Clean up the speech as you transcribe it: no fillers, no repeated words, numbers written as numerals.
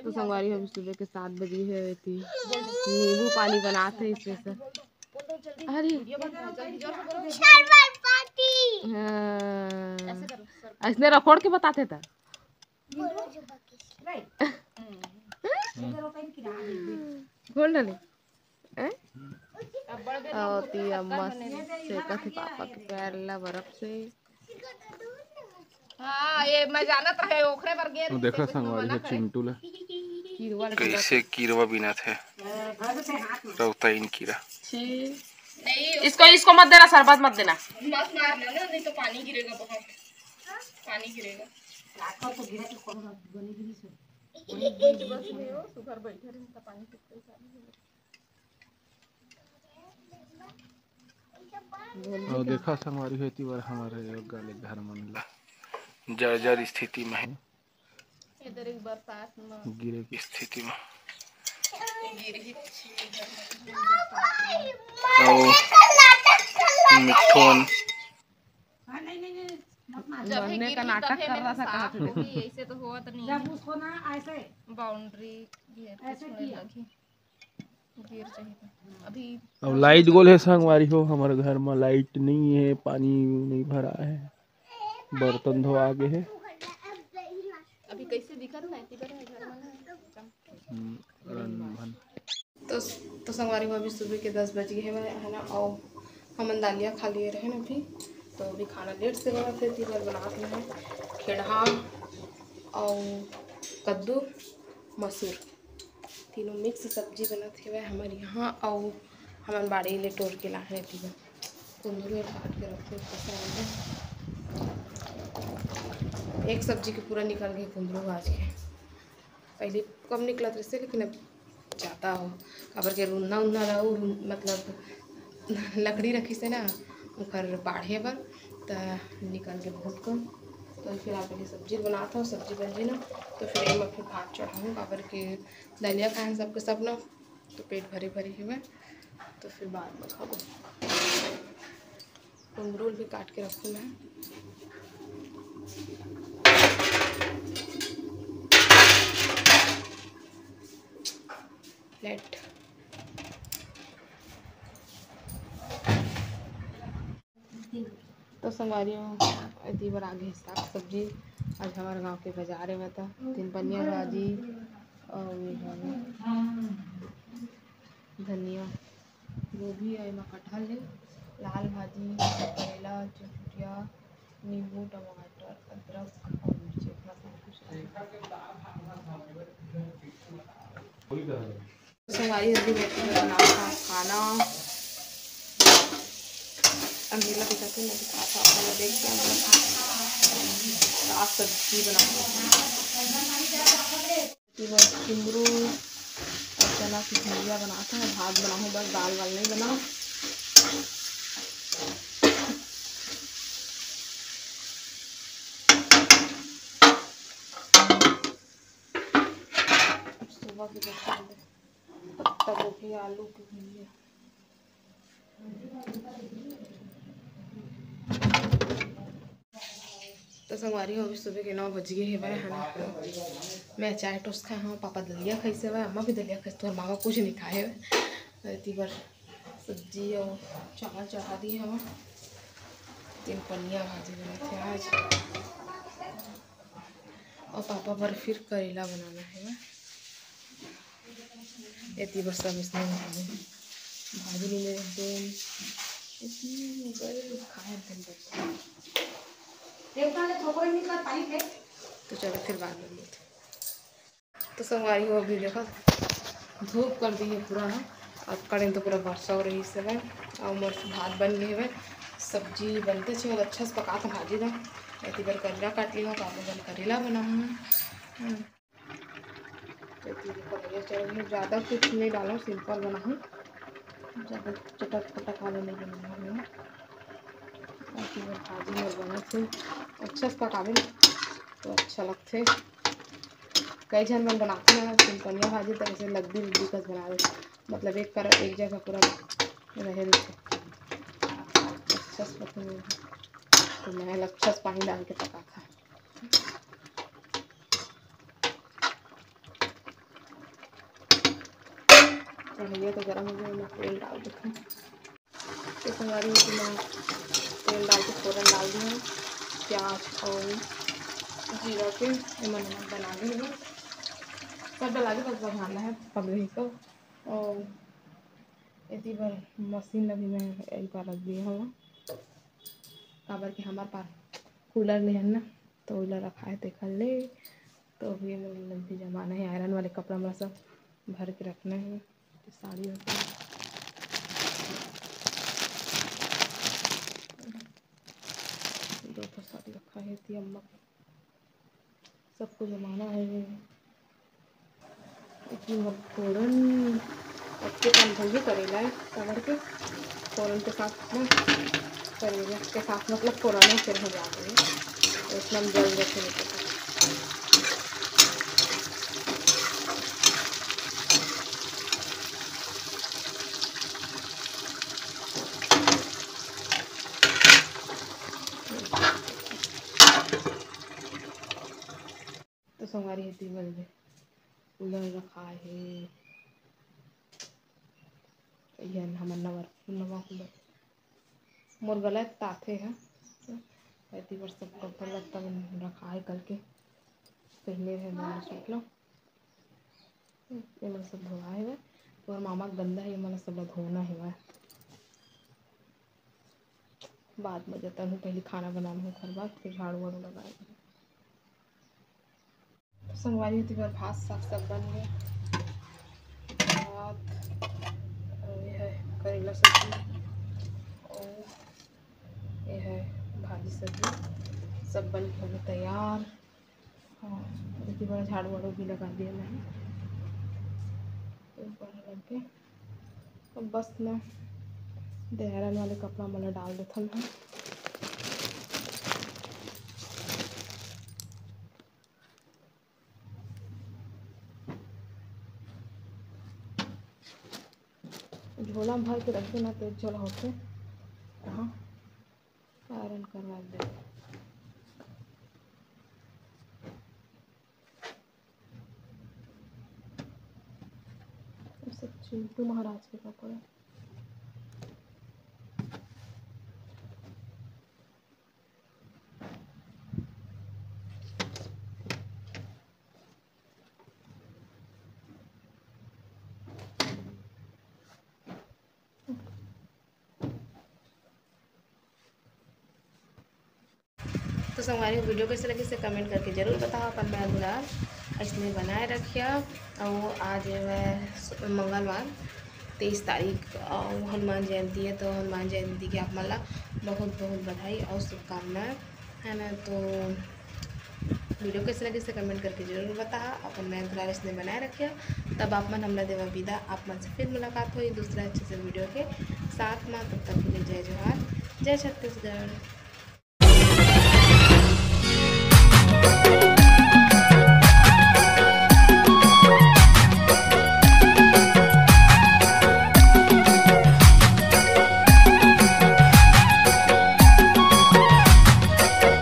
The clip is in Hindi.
तो संगवारी अभी सुबह के 7 बजे है थी, नींबू पानी बनाते इसमें से। अरे ऐसने रखोड़ के बताते था। खोल डाले अम्मा से कथी पापा के पैर ला बर्फ से। हाँ ये मैं जानत रहे ओखरे पर गे तो देखा संगवारी है चिंटू ला कैसे कीरवा बिना थे रौता इन कीरा। इसको मत देना, शरबत मत देना, मत मारना ना, नहीं तो पानी गिरेगा बहुत, पानी गिरेगा। और देखा संगवारी होती बार हमारे गाले घर मन जर्जर स्थिति में है, गिरे की स्थिति में। मिठोन मरने का नाटक कर रहा था, कहा थे ऐसे तो हुआ तो नहीं, जब उसको ना ऐसे बाउंड्री ऐसे किया गिर चाहिए अभी। अब लाइट गोल है संगवारी हो, हमारे घर में लाइट नहीं है, पानी नहीं भरा है, बर्तन धो आगे है। अभी कैसे दिखा था तो संगवारी में अभी सुबह के 10 बज गए है ना, और हम दालिया खा लिए रहे ना अभी, तो अभी खाना लेट से बना थे। तीन बनाते हैं खेड़ा और कद्दू मसूर तीनों मिक्स सब्जी बनाते हुए हमारे यहाँ, और हमारे बाड़ी ले तोड़ के ला रहे थे कुंदरू काट के रखे एक सब्जी के पूरा निकल गए कुंदरू आज के। पहले कम निकला था इससे, लेकिन अब ज़्यादा हो खबर के रुन्ना उन्ना रहो, मतलब लकड़ी रखी से ना ऊपर बाढ़े पर तो निकल के बहुत कम। तो फिर आप सब्जी बनाता हूँ, सब्जी बन जी ना तो फिर मैं फिर भात चढ़ाऊँ काबर के दलिया खाएँ सबके सब ना, तो पेट भरे भरे हुए तो फिर बाद में खाओ। कुंदरू भी काट के रखूँ मैं। प्लेट तो संगवारियों इतनी बार आगे साग सब्जी आज हमारे गांव के बाजार में था। 3 पनिया भाजी और धनिया गोभी है, कटहल है, लाल भाजी करेला चुटिया नींबू टमाटर अदरक और मिर्ची इतना सब कुछ है। संगवारी जल्दी बना खाना अंधेला दिखाते मैं दिखाता हूँ, देखते हैं साग सब्जी बनाते कुंदरू और चना की भुजिया बनाते हैं। भात बनाऊँ बस, दाल वाल नहीं बनाऊँ। सुबह की पत्ता गोभी आलू की भुजिया। तो संगवारी अभी सुबह के 9 बज गए है ना, मैं चाय टोस्ट खाए हाँ, पापा दलिया खाई से अम्मा भी दलिया खाई, तो मामा कुछ नहीं खाए हुए। इतनी बार सब्जी और चावल चढ़ा दिए हम। 3 पनिया भाजी बनाते हैं आज, और पापा पर फिर करेला बनाना है। इतनी बार सब इसमें भाजी नहीं मेरे तो चलो फिर बाद में। तो संगवारी हो भी देखो धूप कर दी है पूरा है, अब करें तो पूरा वर्षा हो रही है और मस्त भात बन गए हुए, सब्जी बनते अच्छे बहुत अच्छा से पका था भाजी था। ऐसी बार करेला काट लिया, पापा बन करेला बना है। ज़्यादा कुछ नहीं डाला, सिंपल बना हूँ, ज़्यादा चटक पटक वाले नहीं बना है। भाजी और बना थे अच्छा से पकावे तो अच्छा लगते। कई जन मन बनाते हैं सिंपलिया भाजी तो ऐसे लग्दी उग्दी कस बना देते, मतलब एक जगह पूरा रहे देते अच्छा से पकने। तो मैं अच्छा से पानी डाल के पका था। कढ़ैया तो गर्म हो गया, मैं तेल डाल देती हूँ। तो संगवारी होती मैं तेल डाल के फ़ौरन डाल दी हूँ प्याज और जीरा के नमक बना ली हूँ, सब डला के बस बनाना है पगड़ी को। और इतनी बार मशीन अभी मैं एक बार रख दी हूँ काबर के हमारे पास कूलर नहीं है ना, तो कूलर रखा है देखा ले। तो अभी लंबी जमाना है, आयरन वाले कपड़ा हमारा सब भर के रखना है। तो साड़ी होती है, दो तो साड़ी रखा है थी अम्मा, सबको जमाना है। इतनी फ़ौरन अच्छे काम जल्दी करेला है कवर के फ़ौरन के साथ ना करेला के साथ मतलब फ़ौरन फिर हो जाते हैं, तो इतना जल्द रखे नहीं पड़ता। तो संगवारी हेती बल कूलर रखा है, यह हमर नवा कूलर मोर गला ताथे है। तो वर्ष सब कपड़ा लगता रखा है करके पहले है मैंने सोच लो ये मतलब सब धोआ है और मामा गंदा है, ये मतलब सब धोना है। बाद में जाता हूँ, पहले खाना बनाना है घर बाद फिर झाड़ू वाड़ू लगाएगा। संगवारी होती बार भात साग सब बन गया, भात और ये है करेला सब्जी और ये है भाजी सब्जी सब बन के हो गया तैयार। हाँ इतनी बड़ा झाड़ू वाड़ू भी लगा दिया मैंने ऊपर लग के। अब बस ना आयरन वाले कपड़ा मतलब डाल देता हूँ। झोला भर के रख देना, तेज झोला होते हाँ आयरन करवा दे। सब चिंटू महाराज के कपड़े तो संगवारी वीडियो कैसे लगी से कमेंट करके ज़रूर बताओ। अपन मैं गुलाब इसने बनाए रखिया। और आज है मंगलवार 23 तारीख और हनुमान जयंती है, तो हनुमान जयंती की आप मला बहुत बहुत बधाई और शुभकामनाएं है ना। तो वीडियो कैसे लगे से कमेंट करके जरूर बता। अपन मैं गुलाब इसने बनाए रखिया। तब आप मन हमला देवा विदा, आप मन से फिर मुलाकात हुई दूसरा अच्छे से वीडियो के साथ में। तब तक के लिए जय जोहार, जय छत्तीसगढ़।